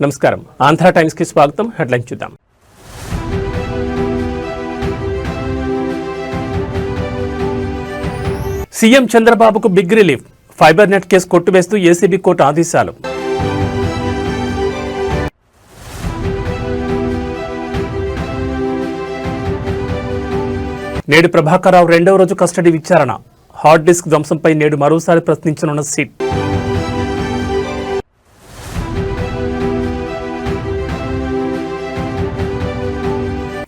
నమస్కారం. ఆంధ్ర టైమ్స్ కి స్వాగతం. హెడ్లైన్ చూద్దాం. సీఎం చంద్రబాబుకు big relief. Fibre net case కొట్టివేస్తూ ఏసీబీ కోర్టు ఆదేశాలు. నేడు ప్రభాకర్ రావు రెండవ రోజు కస్టడీ విచారణ. హార్డ్ డిస్క్ ధ్వంసంపై నేడు మరోసారి ప్రశ్నించనున్న సిట్.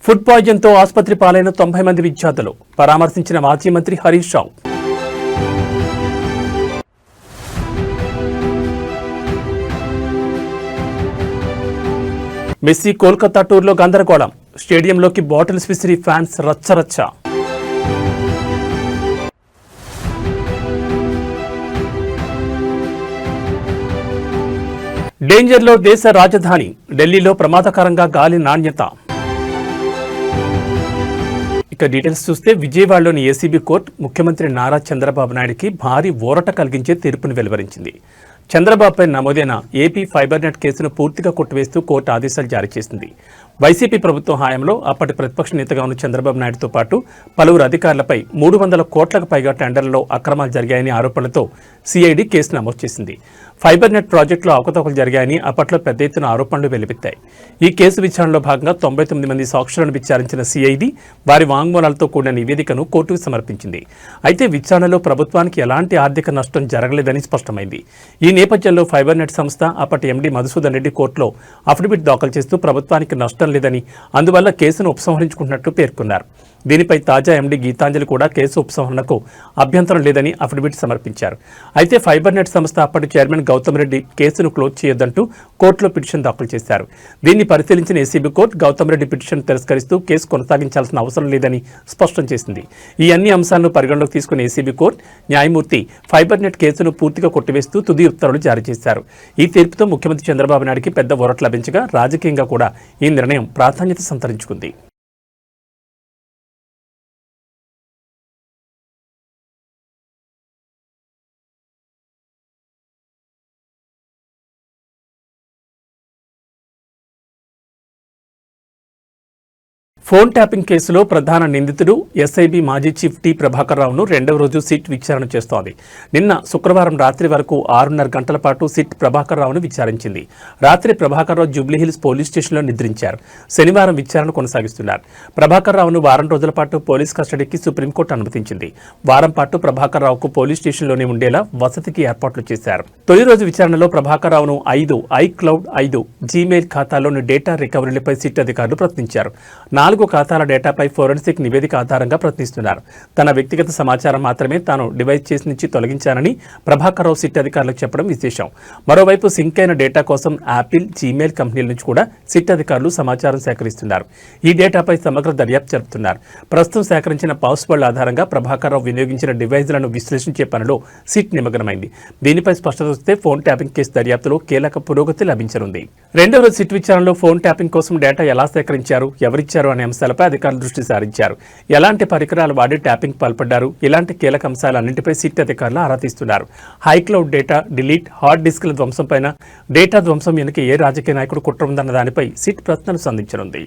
ఫుడ్ పాయిజన్తో ఆసుపత్రి పాలైన 90 మంది విద్యార్థులు. పరామర్శించిన మాజీ మంత్రి హరీష్ రావు. మెస్సీ కోల్కతా టూర్లో గందరగోళం. స్టేడియంలోకి బాటిల్స్ విసిరి ఫ్యాన్స్ రచ్చరచ్చ. డేంజర్లో దేశ రాజధాని. ఢిల్లీలో ప్రమాదకరంగా గాలి నాణ్యత. ఇక డీటెయిల్స్ చూస్తే విజయవాడలోని ఏసీబీ కోర్టు ముఖ్యమంత్రి నారా చంద్రబాబు నాయుడుకి భారీ ఊరట కలిగించే తీర్పును వెలువరించింది. చంద్రబాబుపై నమోదైన ఏపీ ఫైబర్ నెట్ కేసును పూర్తిగా కొట్టివేస్తూ కోర్టు ఆదేశాలు జారీ చేసింది. వైసీపీ ప్రభుత్వం హయాంలో అప్పటి ప్రతిపక్ష నేతగా ఉన్న చంద్రబాబు నాయుడుతో పాటు పలువురు అధికారులపై 300 కోట్లకు పైగా టెండర్లలో అక్రమాలు జరిగాయని ఆరోపణలతో సిఐడి కేసు నమోదు చేసింది. ఫైబర్ నెట్ ప్రాజెక్టులో అవకతవకలు జరిగాయని అప్పట్లో పెద్ద ఎత్తున ఆరోపణలు వెలువెత్తాయి. ఈ కేసు విచారణలో భాగంగా 99 మంది సాక్షులను విచారించిన సిఐడి వారి వాంగ్మూలాలతో కూడిన నివేదికను కోర్టుకు సమర్పించింది. అయితే విచారణలో ప్రభుత్వానికి ఎలాంటి ఆర్థిక నష్టం జరగలేదని స్పష్టమైంది. ఈ నేపథ్యంలో ఫైబర్ నెట్ సంస్థ అప్పటి ఎండీ మధుసూదన్ రెడ్డి కోర్టులో అఫిడవిట్ దాఖలు చేస్తూ ప్రభుత్వానికి నష్టం లేదని, అందువల్ల కేసును ఉపసంహరించుకుంటున్నట్లు పేర్కొన్నారు. దీనిపై తాజా ఎండీ గీతాంజలి కూడా కేసు ఉపసంహరణకు అభ్యంతరం లేదని అఫిడవిట్ సమర్పించారు. అయితే ఫైబర్ నెట్ సంస్థ అప్పటి చైర్మన్ గౌతమ్ రెడ్డి కేసును క్లోజ్ చేయొద్దంటూ కోర్టులో పిటిషన్ దాఖలు చేశారు. దీన్ని పరిశీలించిన ACB court Gautam Reddy petition తిరస్కరిస్తూ కేసు కొనసాగించాల్సిన అవసరం లేదని స్పష్టం చేసింది. ఈ అన్ని అంశాలను పరిగణలోకి తీసుకున్న ఏసీబీ కోర్టు న్యాయమూర్తి ఫైబర్ నెట్ కేసును పూర్తిగా కొట్టివేస్తూ తుది ఉత్తర్వులు జారీ చేశారు. ఈ తీర్పుతో ముఖ్యమంత్రి చంద్రబాబు నాయుడుకి పెద్ద ఊరట లభించగా రాజకీయంగా కూడా ఈ నిర్ణయం ప్రాధాన్యత సంతరించుకుంది. ఫోన్ ట్యాపింగ్ కేసులో ప్రధాన నిందితుడు ఎస్ఐబి మాజీ చీఫ్ టి ప్రభాకర్ రావును రెండవ రోజు సిట్ విచారణ చేస్తోంది. నిన్న శుక్రవారం రాత్రి వరకు 6.5 గంటల పాటు సిట్ ప్రభాకర్ రావును విచారించింది. రాత్రి ప్రభాకర్ రావు జూబ్లీహిల్స్ పోలీస్ స్టేషన్లో నిద్రించారు. శనివారం విచారణ కొనసాగిస్తున్నారు. ప్రభాకర్ రావును వారం రోజుల పాటు పోలీస్ కస్టడీకి సుప్రీంకోర్టు అనుమతించింది. వారం పాటు ప్రభాకర్ రావుకు పోలీస్ స్టేషన్లోనే ఉండేలా వసతికి ఏర్పాట్లు చేశారు. తొలి రోజు విచారణలో ప్రభాకర్ రావును 5 ఐక్లౌడ్ 5 జీమెయిల్ ఖాతాలోని డేటా రికవరీలపై సిట్ అధికారులు ప్రశ్నించారు. 4 ఖాతాల డేటాపై ఫోరెన్సిక్ నివేదిక ఆధారంగా ప్రశ్నిస్తున్నారు. తన వ్యక్తిగత సమాచారం మాత్రమే తాను డివైస్ చేసి నుంచి తొలగించానని ప్రభాకర్ రావు సిట్ అధికారులకు చెప్పడం విశేషం. మరోవైపు సింక్ అయిన డేటా కోసం యాపిల్, జీమెయిల్ కంపెనీల నుంచి కూడా సిట్ అధికారులు సమాచారం సేకరిస్తున్నారు. ఈ డేటాపై సమగ్ర దర్యాప్తు జరుపుతున్నారు. ప్రస్తుతం సేకరించిన పాస్వర్డ్ ఆధారంగా ప్రభాకర్ రావు వినియోగించిన డివైజ్లను విశ్లేషించే పనిలో సిట్ నిమగ్నమైంది. దీనిపై స్పష్టత వస్తే ఫోన్ ట్యాపింగ్ కేసు దర్యాప్తులో కీలక పురోగతి లభించనుంది. రెండవ రోజు సిట్ విచారణలో ఫోన్ ట్యాపింగ్ కోసం డేటా ఎలా సేకరించారు, ఎవరిచ్చారు అనే అంశాలపై అధికారులు దృష్టి సారించారు. ఎలాంటి పరికరాలు వాడి ట్యాపింగ్ పాల్పడ్డారు, ఇలాంటి కీలక అంశాలన్నింటిపై సిట్ అధికారులు ఆరా తీస్తున్నారు. హైక్లౌడ్ డేటా డిలీట్, హార్డ్ డిస్క్ల ధ్వంసంపైన, డేటా ధ్వంసం వెనుక ఏ రాజకీయ నాయకుడు కుట్ర ఉందన్న దానిపై సిట్ ప్రశ్నలు సంధించనుంది.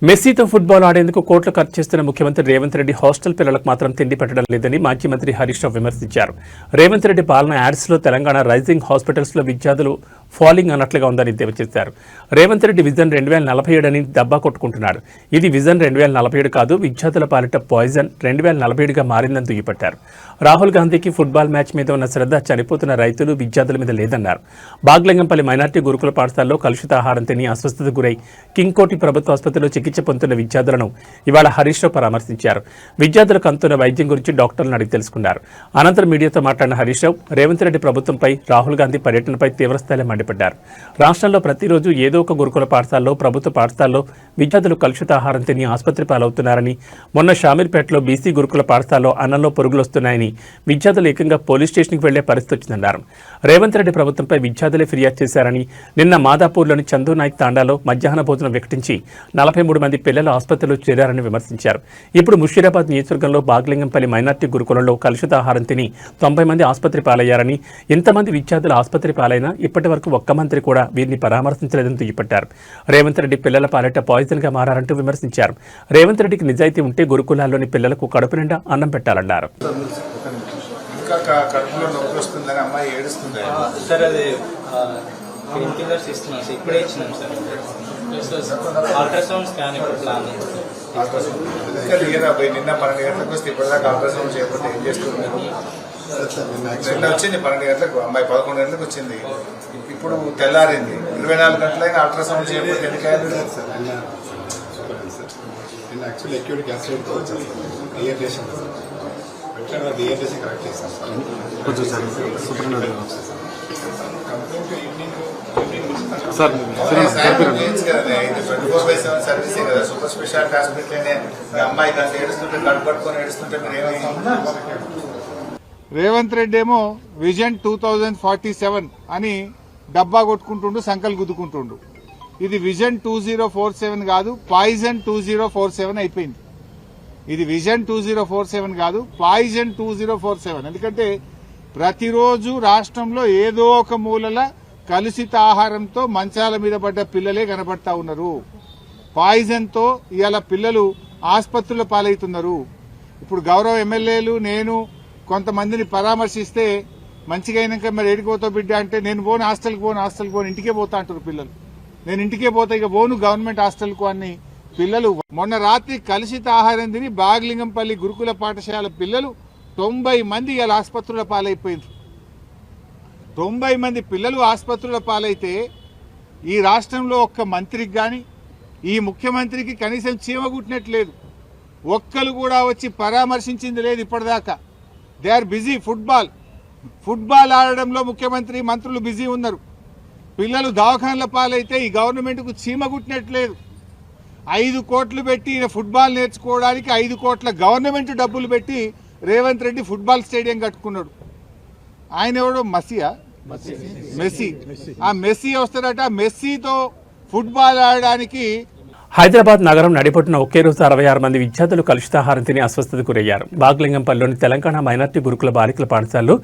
మెస్సీతో ఫుట్బాల్ ఆడేందుకు కోట్లు ఖర్చు చేస్తున్న ముఖ్యమంత్రి రేవంత్ రెడ్డి హాస్టల్ పిల్లలకు మాత్రం తిండి పెట్టడం లేదని మాజీ మంత్రి హరీష్ రావు విమర్శించారు. రేవంత్ రెడ్డి పాలన యాడ్స్లో తెలంగాణ రైజింగ్ హాస్పిటల్స్లో విద్యార్థులు ఫాలింగ్ అన్నట్లుగా ఉందని ఎద్దేవా చేశారు. రేవంత్ రెడ్డి విజన్ 2047 అని దబ్బా కొట్టుకుంటున్నాడు. ఇది విజన్ 2047 కాదు, విద్యార్థుల పాలిట పాయిజన్ 2047గా మారిందని దుయ్యపట్టారు. రాహుల్ గాంధీకి ఫుట్బాల్ మ్యాచ్ మీద ఉన్న శ్రద్ధ చనిపోతున్న రైతులు, విద్యార్థుల మీద లేదన్నారు. బాగ్లింగంపల్లి మైనార్టీ గురుకుల పాఠశాలలో కలుషిత ఆహారం తిని అస్వస్థతకు గురై కింగ్కోటి ప్రభుత్వ ఆసుపత్రిలో చికిత్స చికిత్స పొందుతున్న విద్యార్థులను ఇవాళ హరీష్ రావు పరామర్శించారు. విద్యార్థులకు అందుతున్న వైద్యం గురించి డాక్టర్లను అడిగి తెలుసుకున్నారు. అనంతరం మీడియాతో మాట్లాడిన హరీష్ రావు రేవంత్ రెడ్డి ప్రభుత్వంపై రాహుల్ గాంధీ పర్యటనపై తీవ్రస్థాయిలో మండిపడ్డారు. రాష్ట్రంలో ప్రతిరోజు ఏదో ఒక గురుకుల పాఠశాలలో ప్రభుత్వ పాఠశాలలో విద్యార్థులు కలుషిత ఆహారం తిని ఆసుపత్రి పాలవుతున్నారని, మొన్న షామీర్పేటలో బీసీ గురుకుల పాఠశాలలో అన్నంలో పురుగులు వస్తున్నాయని విద్యార్థులు ఏకంగా పోలీస్ స్టేషన్కి వెళ్లే పరిస్థితి వచ్చిందన్నారు. రేవంత్ రెడ్డి ప్రభుత్వంపై విద్యార్థులే ఫిర్యాదు చేశారని, నిన్న మాదాపూర్లోని చందు నాయక్ తాండాలో మధ్యాహ్న భోజనం వికటించి 43 మంది పిల్లలు ఆసుపత్రిలో చేరారని విమర్శించారు. ఇప్పుడు ముషీరాబాద్ నియోజకవర్గంలో బాగ్లింగంపల్లి మైనార్టీ గురుకులంలో కలుషిత ఆహారం తిని 90 మంది ఆసుపత్రి పాలయ్యారని, ఇంతమంది విద్యార్థులు ఆసుపత్రి పాలైనా ఇప్పటి వరకు ఒక్క మంత్రి కూడా వీరిని పరామర్శించలేదని దుయ్యపట్టారు. రేవంత్ రెడ్డి పిల్లల పాలెట పాయిజన్ గా మారారంటూ విమర్శించారు. రేవంత్ రెడ్డికి నిజాయితీ ఉంటే గురుకులాల్లోని పిల్లలకు కడుపు నిండా అన్నం పెట్టాలన్నారు. కడుపులో నొప్పి వస్తుందని అమ్మాయి ఏడుస్తుంది సార్. అది పెయిన్ కిల్లర్స్ ఇస్తున్నాం సార్, ఇప్పుడే ఇచ్చినాం సార్. అల్ట్రాసౌండ్ స్కాన్ ఇప్పుడు ప్లాన్ నిన్న 12 గంటలకు వస్తే ఇప్పటిదాకా అల్ట్రాసౌండ్ చేయకపోతే ఏం చేస్తున్నారు? నిన్న వచ్చింది 12 గంటలకు, అమ్మాయి 11 గంటలకు వచ్చింది. ఇప్పుడు తెల్లారింది, 24 గంటలైనా అల్ట్రాసౌండ్ చేయకపోతే ఎందుకైనా యాక్చువల్లీ అక్యూట్ గ్యాస్ట్రైటిస్ వచ్చేది డిహైడ్రేషన్ డిహైడ్రేషన్ కరెక్ట్ చేస్తాను సార్. సర్వీసే కదా, సూపర్ స్పెషాలిటీ హాస్పిటల్. అమ్మాయి దాన్ని ఏడుస్తుంటే కడుపు పట్టుకొని ఏడుస్తుంటే మీరు ఏమైంది? రేవంత్ రెడ్డి ఏమో విజన్ 2047 అని డబ్బా కొట్టుకుంటుండు, సంకల్ గుద్దుకుంటుండు. ఇది విజన్ 2047 కాదు, పాయిజన్ 2047 అయిపోయింది. ఇది విజన్ 2047 కాదు, పాయిజన్ 2047. ఎందుకంటే ప్రతిరోజు రాష్ట్రంలో ఏదో ఒక మూలల కలుషిత ఆహారంతో మంచాల మీద పడ్డ పిల్లలే కనబడతా ఉన్నారు. పాయిజన్ తో ఇవాళ పిల్లలు ఆసుపత్రుల పాలవుతున్నారు. ఇప్పుడు గౌరవ ఎమ్మెల్యేలు నేను కొంతమందిని పరామర్శిస్తే మంచిగా అయినాక మరి ఏడిపోతావు బిడ్డ అంటే, నేను పోను హాస్టల్కి పోను ఇంటికే పోతా అంటారు పిల్లలు. నేను ఇంటికే పోతా, ఇక పోను గవర్నమెంట్ హాస్టల్కు అని పిల్లలు. మొన్న రాత్రి కలుషిత ఆహారం తిని బాగ్లింగంపల్లి గురుకుల పాఠశాల పిల్లలు 90 మంది ఇవాళ ఆసుపత్రుల పాలైపోయింది. 90 మంది పిల్లలు ఆసుపత్రుల పాలైతే ఈ రాష్ట్రంలో ఒక్క మంత్రికి కానీ ఈ ముఖ్యమంత్రికి కనీసం చీమగుట్టినట్లేదు. ఒక్కరు కూడా వచ్చి పరామర్శించింది లేదు ఇప్పటిదాకా. They are busy. ఫుట్బాల్ ఆడడంలో ముఖ్యమంత్రి మంత్రులు బిజీ ఉన్నారు. పిల్లలు దవాఖాన్ల పాలైతే ఈ గవర్నమెంట్కు చీమగుట్టినట్లేదు. 5 కోట్లు పెట్టి ఫుట్బాల్ నేర్చుకోవడానికి 5 కోట్ల గవర్నమెంట్ డబ్బులు పెట్టి రేవంత్ రెడ్డి ఫుట్బాల్ స్టేడియం కట్టుకున్నాడు. ఆయన ఎవడో మెస్సీ. ఆ మెస్సీ వస్తాడట. మెస్సీతో ఫుట్బాల్ ఆడడానికి హైదరాబాద్ నగరం నడిపొట్టున ఒకే రోజు 66 మంది విద్యార్థులు కలుషితాహారం తిని అస్వస్థతకు గురయ్యారు. బాగ్లింగంపల్లిలోని తెలంగాణ మైనార్టీ గురుకుల బాలికల పాఠశాలలో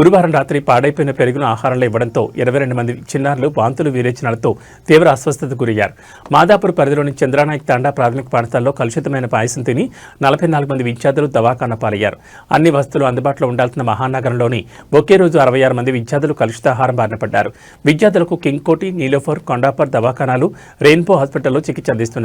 గురువారం రాత్రి పాడైపోయిన పెరుగును ఆహారంలో ఇవ్వడంతో 22 మంది చిన్నారులు వాంతులు విరేచనాలతో తీవ్ర అస్వస్థతకు గురయ్యారు. మాదాపూర్ పరిధిలోని చంద్రనాయక్ తాండా ప్రాథమిక పాఠశాలలో కలుషితమైన పాయసం తిని 44 మంది విద్యార్థులు దవాఖానా పాలయ్యారు. అన్ని వసతులు అందుబాటులో ఉండాల్సిన మహానగరంలోని ఒకే రోజు 66 మంది విద్యార్థులు కలుషితాహారం బారిన పడ్డారు. విద్యార్థులకు కింగ్ కోటి, నీలోఫర్, కొండాపర్ దవాఖానాలు, రెయిన్బో హాస్పిటల్లో చికిత్స అందిస్తున్నారు.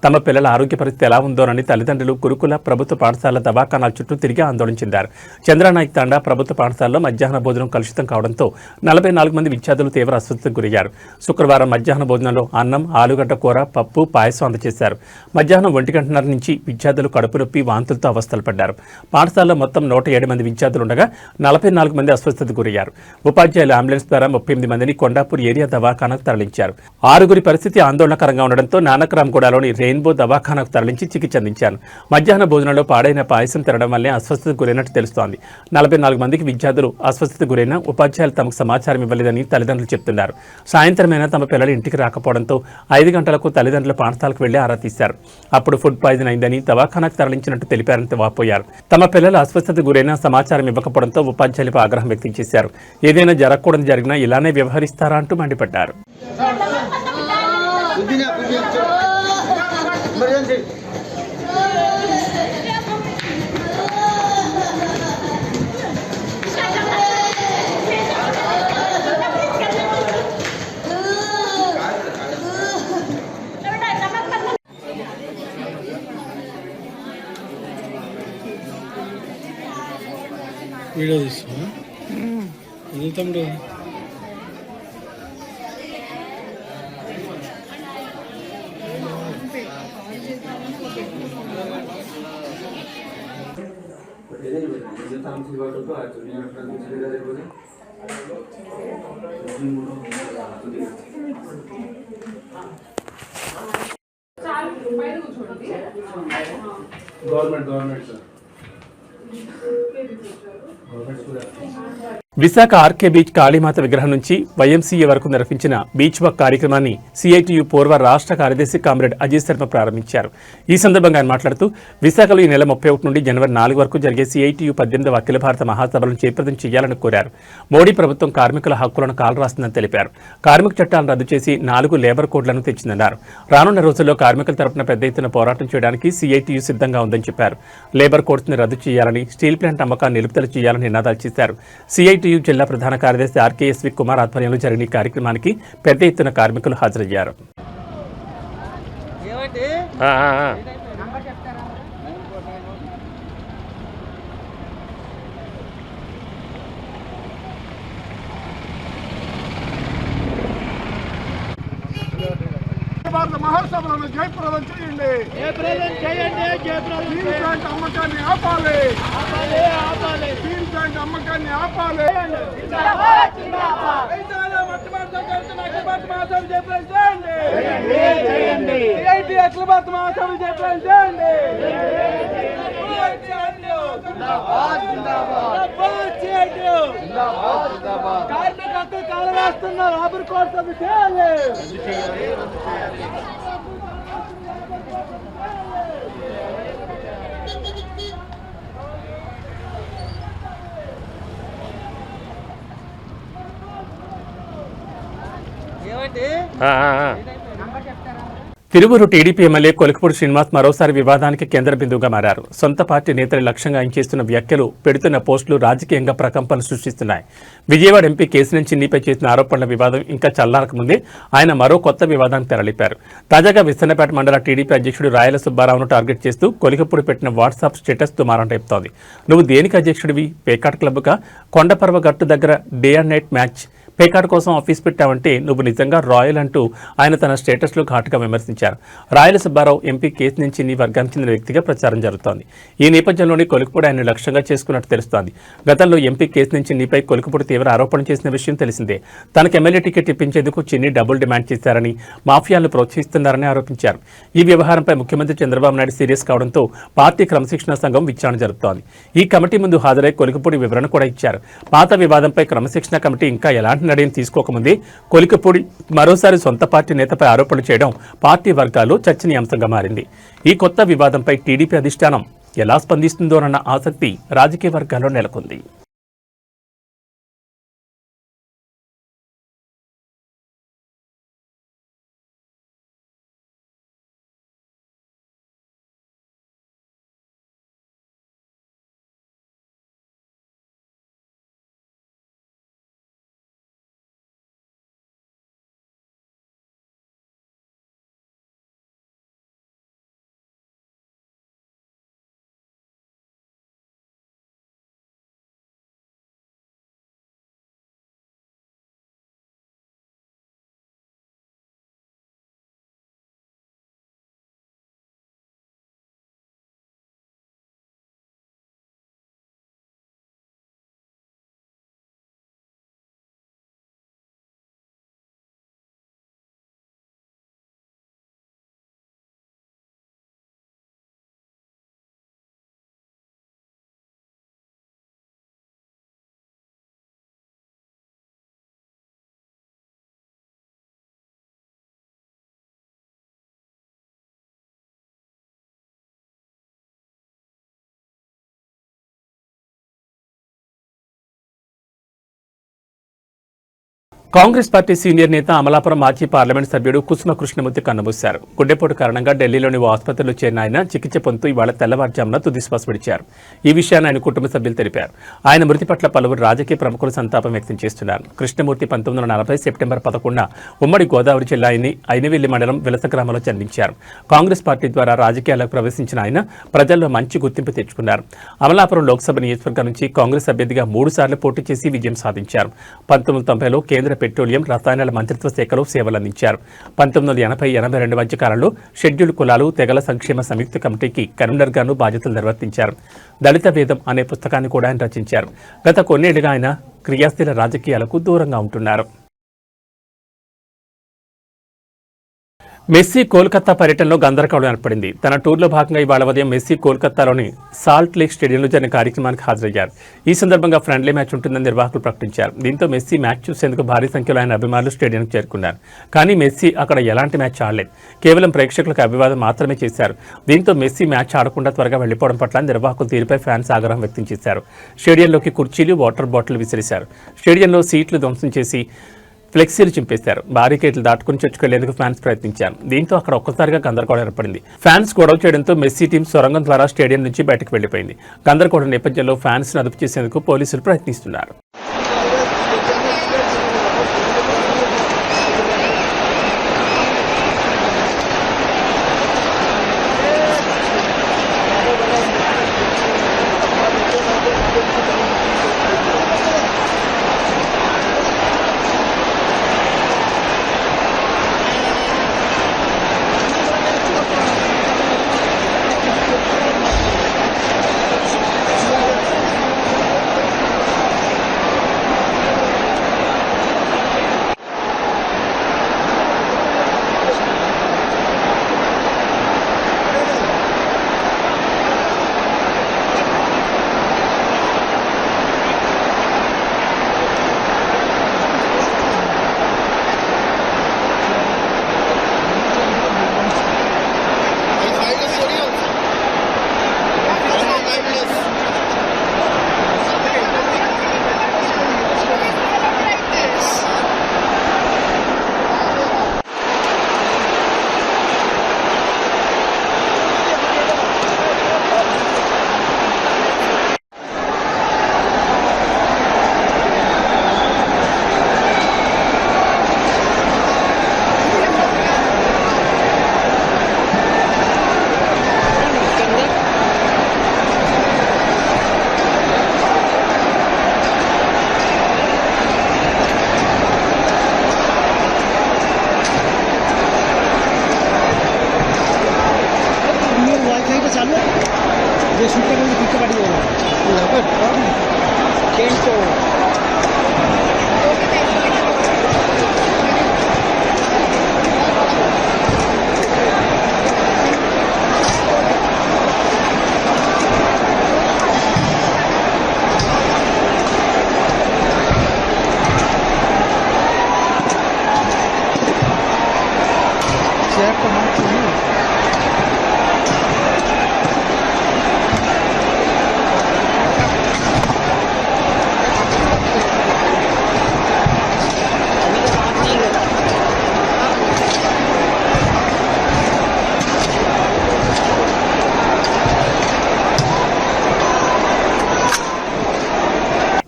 తమ పిల్లల ఆరోగ్య పరిస్థితి ఎలా ఉందోనని తల్లిదండ్రులు గురుకుల ప్రభుత్వ పాఠశాల దవాఖానాల చుట్టూ తిరిగి ఆందోళన చెందారు. చంద్రనాయక్ తాండా ప్రభుత్వ పాఠశాలలో మధ్యాహ్న భోజనం కలుషితం కావడంతో 44 మంది విద్యార్థులు తీవ్ర అస్వస్థతకు గురయ్యారు. శుక్రవారం మధ్యాహ్న భోజనంలో అన్నం, ఆలుగడ్డ కూర, పప్పు, పాయసం అందజేశారు. మధ్యాహ్నం 1:30 నుంచి విద్యార్థులు కడుపు నొప్పి, వాంతులతో అవస్థలు పడ్డారు. పాఠశాలలో మొత్తం 107 మంది విద్యార్థులు ఉండగా 44 మంది అస్వస్థతకు గురయ్యారు. ఉపాధ్యాయులు అంబులెన్స్ ద్వారా 38 మందిని కొండాపూర్ ఏరియా దవాఖానాకు తరలించారు. 6గురి పరిస్థితి ఆందోళనకరంగా ఉండడంతో నానక్రామ్ లోని రెయిన్బో దవాఖానాకు తరలించి చికిత్స అందించారు. మధ్యాహ్న భోజనంలో పాడైన పాయసం తినడం వల్లే అస్వస్థతకు గురైనట్టు తెలుస్తోంది. 44 మందికి విద్యార్థులు అస్వస్థతకు గురైన ఉపాధ్యాయులు తమకు సమాచారం ఇవ్వలేదని తల్లిదండ్రులు చెప్తున్నారు. సాయంత్రమైనా తమ పిల్లలు ఇంటికి రాకపోవడంతో 5 గంటలకు తల్లిదండ్రులు పాఠశాలకు వెళ్లి ఆరా తీశారు. అప్పుడు ఫుడ్ పాయిజన్ అయిందని దవాఖానాకు తరలించినట్టు తెలిపారంటే వాపోయారు. తమ పిల్లలు అస్వస్థతకు గురైన సమాచారం ఇవ్వకపోవడంతో ఉపాధ్యాయులపై ఆగ్రహం వ్యక్తం చేశారు. ఏదైనా జరగకూడదు జరిగినా ఇలానే వ్యవహరిస్తారా అంటూ మండిపడ్డారు. వీడియో తీస్తున్నా తమ్ముడు. విశాఖ ఆర్కే బీచ్ కాళీమాత విగ్రహం నుంచి వైఎంసీఏ వరకు నిర్వహించిన బీచ్ వాక్ కార్యక్రమాన్ని సిఐటియు పూర్వ రాష్ట్ర కార్యదర్శి కామ్రేడ్ అజయ్ శర్మ ప్రారంభించారు. ఈ సందర్భంగా ఆయన మాట్లాడుతూ విశాఖలో ఈ నెల 31 నుండి జనవరి 4 వరకు జరిగే సిఐటియు 18వ అఖిల భారత మహాసభలను జయప్రదం చేయాలని కోరారు. మోడీ ప్రభుత్వం కార్మికుల హక్కులను కాలరాస్తుందని తెలిపారు. కార్మిక చట్టాలను రద్దు చేసి 4 లేబర్ కోడ్లను తెచ్చిందన్నారు. రానున్న రోజుల్లో కార్మికుల తరపున పెద్ద ఎత్తున పోరాటం చేయడానికి సిఐటియు సిద్ధంగా ఉందని చెప్పారు. లేబర్ కోడ్స్ ని రద్దు చేయాలని, స్టీల్ ప్లాంట్ అమ్మకాన్ని నిలుపుదల చేయాలని నినాదాలు చేశారు. సిఐటియు జిల్లా ప్రధాన కార్యదర్శి ఆర్కేఎస్వి కుమార్ ఆధ్వర్యంలో జరిగిన ఈ కార్యక్రమానికి పెద్ద ఎత్తున కార్మికులు హాజరయ్యారు. భారత మహాసభలను జయప్రదం చేయండి. స్టీల్ ప్లాంట్ అమ్మకాన్ని ఆపాలి. స్టీల్ ప్లాంట్ అమ్మకాన్ని ఆపాలి. అఖిల భారత మహాసభలు జయప్రదం చేయండి. కార్మిక హక్కులు కాలరాస్తున్న లేబర్ కోడ్స్ రద్దు చేయాలి. తిరువూరు టీడీపీ ఎమ్మెల్యే కొలికపూడి శ్రీనివాస్ మరోసారి వివాదానికి కేంద్ర బిందువుగా మారారు. సొంత పార్టీ నేతలు లక్ష్యంగా ఆయన చేస్తున్న వ్యాఖ్యలు, పెడుతున్న పోస్టులు రాజకీయంగా ప్రకంపనలు సృష్టిస్తున్నాయి. విజయవాడ ఎంపీ కేశినేని చిన్నిపై చేసిన ఆరోపణల వివాదం ఇంకా చల్లారకముందే ఆయన మరో కొత్త వివాదానికి తెరలిపారు. తాజాగా విస్తన్నపేట మండల టీడీపీ అధ్యక్షుడు రాయల సుబ్బారావును టార్గెట్ చేస్తూ కొలికపూడి పెట్టిన వాట్సాప్ స్టేటస్ దుమారం రేపుతోంది. నువ్వు దేనికి అధ్యక్షుడివి? పేకాట్ క్లబ్గా కొండపర్వ గట్టు దగ్గర డే అండ్ నైట్ మ్యాచ్ పేకాట్ కోసం ఆఫీస్ పెట్టావంటే నువ్వు నిజంగా రాయల్ అంటూ ఆయన తన స్టేటస్లో ఘాటుగా విమర్శించారు. రాయల సుబ్బారావు ఎంపీ కేశినేని చిన్ని వర్గానికి చెందిన వ్యక్తిగా ప్రచారం జరుగుతోంది. ఈ నేపథ్యంలోనే కొలికపూడి ఆయన లక్ష్యంగా చేసుకున్నట్టు తెలుస్తోంది. గతంలో ఎంపీ కేశినేని చిన్నిపై కొలికపూడి తీవ్ర ఆరోపణలు చేసిన విషయం తెలిసిందే. తనకు ఎమ్మెల్యే టికెట్ ఇప్పించేందుకు చిన్ని డబ్బులు డిమాండ్ చేశారని, మాఫియాలను ప్రోత్సహిస్తున్నారని ఆరోపించారు. ఈ వ్యవహారంపై ముఖ్యమంత్రి చంద్రబాబు నాయుడు సీరియస్ కావడంతో పార్టీ క్రమశిక్షణ సంఘం విచారణ జరుపుతోంది. ఈ కమిటీ ముందు హాజరై కొలికపూడి వివరణ కూడా ఇచ్చారు. పాత వివాదంపై క్రమశిక్షణ కమిటీ ఇంకా ఎలాంటి నిర్ణయం తీసుకోకముందే కొలికపూడి మరోసారి సొంత పార్టీ నేతపై ఆరోపణలు చేయడం పార్టీ వర్గాల్లో చర్చనీయాంశంగా మారింది. ఈ కొత్త వివాదంపై టీడీపీ అధిష్టానం ఎలా స్పందిస్తుందోనన్న ఆసక్తి రాజకీయ వర్గాల్లో నెలకొంది. కాంగ్రెస్ పార్టీ సీనియర్ నేత అమలాపురం మాజీ పార్లమెంట్ సభ్యుడు కుసుమ కృష్ణమూర్తి కన్నుమూశారు. గుండెపోటు కారణంగా ఢిల్లీలోని ఓ ఆసుపత్రిలో చేరిన ఆయన చికిత్స పొందుతూ ఇవాళ తెల్లవారుజామున తుదిశ్వాస విడిచారు. ఈ విషయాన్ని ఆయన కుటుంబ సభ్యులు తెలిపారు. ఆయన మృతి పట్ల పలువురు రాజకీయ ప్రముఖులు సంతాపం వ్యక్తం చేస్తున్నారు. కృష్ణమూర్తి 1940 సెప్టెంబర్ 11న ఉమ్మడి గోదావరి జిల్లా ఐనవెల్లి మండలం విలస గ్రామంలో జన్మించారు. కాంగ్రెస్ పార్టీ ద్వారా రాజకీయాలకు ప్రవేశించిన ఆయన ప్రజల్లో మంచి గుర్తింపు తెచ్చుకున్నారు. అమలాపురం లోక్సభ నియోజకవర్గం నుంచి కాంగ్రెస్ అభ్యర్థిగా 3 సార్లు పోటీ చేసి విజయం సాధించారు. 1990లో కేంద్ర పెట్రోలియం రసాయనాల మంత్రిత్వ శాఖలో సేవలందించారు. 1980-82 మధ్య కాలంలో షెడ్యూల్ కులాలు తెగల సంక్షేమ సంయుక్త కమిటీకి కన్వీనర్ గాను బాధ్యతలు నిర్వర్తించారు. దళిత వేదం అనే పుస్తకాన్ని కూడా ఆయన రచించారు. గత కొన్నేళ్లుగా ఆయన క్రియాశీల రాజకీయాలకు దూరంగా ఉంటున్నారు. మెస్సీ కోల్కతా పర్యటనలో గందరగోళం ఏర్పడింది. తన టూర్లో భాగంగా ఇవాళ ఉదయం మెస్సీ కోల్కతాలోని సాల్ట్ లేక్ స్టేడియంలో జరిగిన కార్యక్రమానికి హాజరయ్యారు. ఈ సందర్భంగా ఫ్రెండ్లీ మ్యాచ్ ఉంటుందని నిర్వాహకులు ప్రకటించారు. దీంతో మెస్సీ మ్యాచ్ చూసేందుకు భారీ సంఖ్యలో ఆయన అభిమానులు స్టేడియంకు చేరుకున్నారు. కానీ మెస్సీ అక్కడ ఎలాంటి మ్యాచ్ ఆడలేదు. కేవలం ప్రేక్షకులకు అభివాదం మాత్రమే చేశారు. దీంతో మెస్సీ మ్యాచ్ ఆడకుండా త్వరగా వెళ్లిపోవడం పట్ల నిర్వాహకుల తీరుపై ఫ్యాన్స్ ఆగ్రహం వ్యక్తం చేశారు. స్టేడియంలోకి కుర్చీలు, వాటర్ బాటిల్ విసిరేశారు. స్టేడియంలో సీట్లు ధ్వంసం చేసి ఫ్లెక్సీలు చింపేశారు. బారికేట్లు దాటుకుని చొచ్చుకెళ్లేందుకు ఫ్యాన్స్ ప్రయత్నించారు. దీంతో అక్కడ ఒక్కసారిగా గందరగోళం ఏర్పడింది. ఫ్యాన్స్ గొడవ చేయడంతో మెస్సీ టీం సొరంగం ద్వారా స్టేడియం నుంచి బయటకు వెళ్లిపోయింది. గందరగోళం నేపథ్యంలో ఫ్యాన్స్ ను అదుపు చేసేందుకు పోలీసులు ప్రయత్నిస్తున్నారు.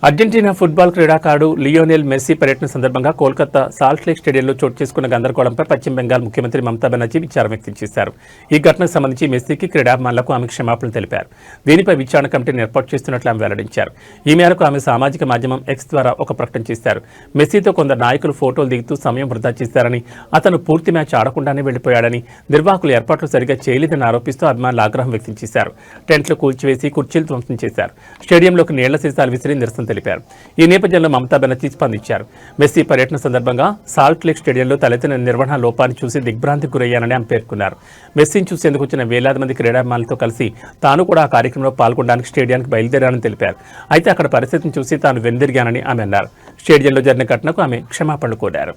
అర్జెంటీనా ఫుట్బాల్ క్రీడాకారుడు లియోనెల్ మెస్సీ పర్యటన సందర్భంగా కోల్కతా సాల్ట్ లేక్ స్టేడియంలో చోటు చేసుకున్న గందరగోళంపై పశ్చిమ బెంగాల్ ముఖ్యమంత్రి మమతా బెనర్జీ విచారం వ్యక్తం చేశారు. ఈ ఘటనకు సంబంధించి మెస్సీకి క్రీడాభిమానులకు ఆమె క్షమాపణలు తెలిపారు. దీనిపై విచారణ కమిటీని ఏర్పాటు చేస్తున్నట్లు ఆమె వెల్లడించారు. ఈ మేరకు ఆమె సామాజిక మాధ్యమం ఎక్స్ ద్వారా ఒక ప్రకటన చేశారు. మెస్సీతో కొందరు నాయకులు ఫోటోలు దిగుతూ సమయం వృధా చేశారని, అతను పూర్తి మ్యాచ్ ఆడకుండానే వెళ్లిపోయాడని, నిర్వాహకులు ఏర్పాట్లు సరిగా చేయలేదని ఆరోపిస్తూ అభిమానులు ఆగ్రహం వ్యక్తం చేశారు. టెంట్లు కూల్చివేసి కుర్చీలు ధ్వంసం చేశారు. స్టేడియంలోకి నీళ్ల సీసాలు విసిరి నిరసన తెలిపారు. ఈ నేపథ్యంలో మమతా బెనర్జీ స్పందించారు. మెస్సీ పర్యటన సందర్భంగా సాల్ట్ లేక్ స్టేడియంలో తలెత్తిన నిర్వహణ లోపాన్ని చూసి దిగ్భ్రాంతికి గురయ్యానని ఆమె పేర్కొన్నారు. మెస్సీని చూసేందుకు వచ్చిన వేలాది మంది క్రీడాభిమానులతో కలిసి తాను కూడా ఆ కార్యక్రమంలో పాల్గొనడానికి స్టేడియానికి బయలుదేరానని తెలిపారు. అయితే అక్కడ పరిస్థితిని చూసి తాను వెనుదిరిగానని ఆమె అన్నారు. స్టేడియంలో జరిగిన ఘటనకు ఆమె క్షమాపణలు కోరారు.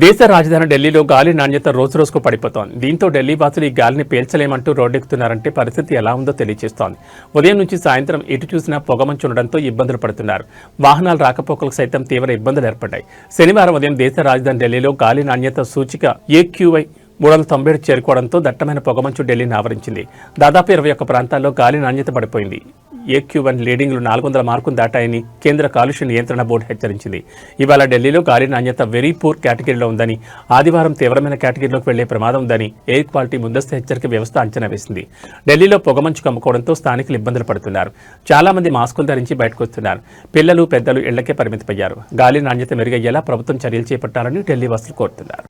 దేశ రాజధాని ఢిల్లీలో గాలి నాణ్యత రోజురోజుకు పడిపోతోంది. దీంతో ఢిల్లీ వాసులు ఈ గాలిని పీల్చలేమంటూ రోడ్డెక్కుతున్నారంటే పరిస్థితి ఎలా ఉందో తెలియజేస్తోంది. ఉదయం నుంచి సాయంత్రం ఎటు చూసినా పొగమంచు ఉండడంతో ఇబ్బందులు పడుతున్నారు. వాహనాల రాకపోకలకు సైతం తీవ్ర ఇబ్బందులు ఏర్పడ్డాయి. శనివారం ఉదయం దేశ రాజధాని ఢిల్లీలో గాలి నాణ్యత సూచిక AQI 397 చేరుకోవడంతో దట్టమైన పొగమంచు ఢిల్లీని ఆవరించింది. దాదాపు 21 ప్రాంతాల్లో గాలి నాణ్యత పడిపోయింది. AQ1 లీడింగ్లు 400 మార్కులు దాటాయని కేంద్ర కాలుష్య నియంత్రణ బోర్డు హెచ్చరించింది. ఇవాళ ఢిల్లీలో గాలి నాణ్యత వెరీ పూర్ కేటగిరీలో ఉందని, ఆదివారం తీవ్రమైన కేటగిరీలోకి వెళ్లే ప్రమాదం ఉందని ఎయిర్ క్వాలిటీ ముందస్తు హెచ్చరిక వ్యవస్థ అంచనా వేసింది. ఢిల్లీలో పొగమంచు కమ్ముకోవడంతో స్థానికులు ఇబ్బందులు పడుతున్నారు. చాలా మంది మాస్కులు ధరించి బయటకు వస్తున్నారు. పిల్లలు పెద్దలు ఇళ్లకే పరిమితమయ్యారు. గాలి నాణ్యత మెరుగయ్యేలా ప్రభుత్వం చర్యలు చేపట్టాలని ఢిల్లీ వాసులు కోరుతున్నారు.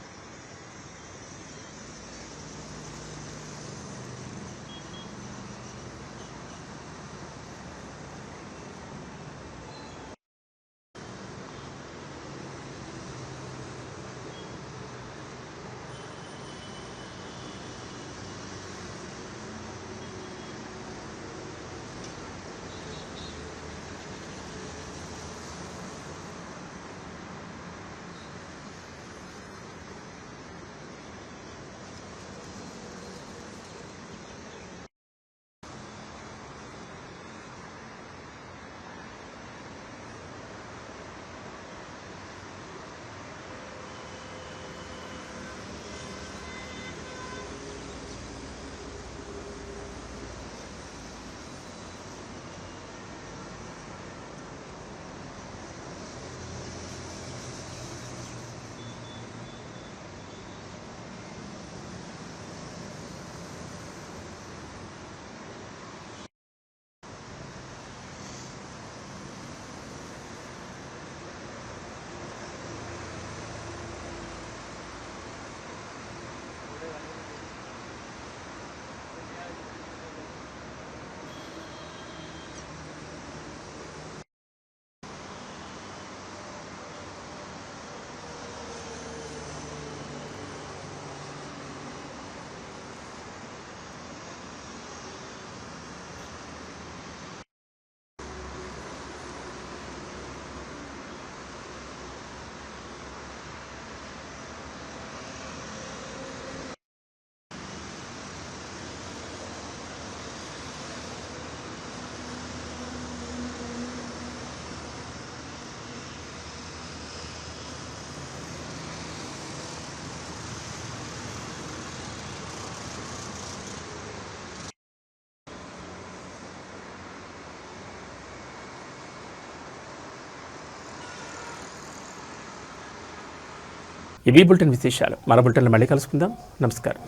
ఇవి బులెటిన్ విశేషాలు. మరో బులెటిన్లో మళ్ళీ కలుసుకుందాం. నమస్కారం.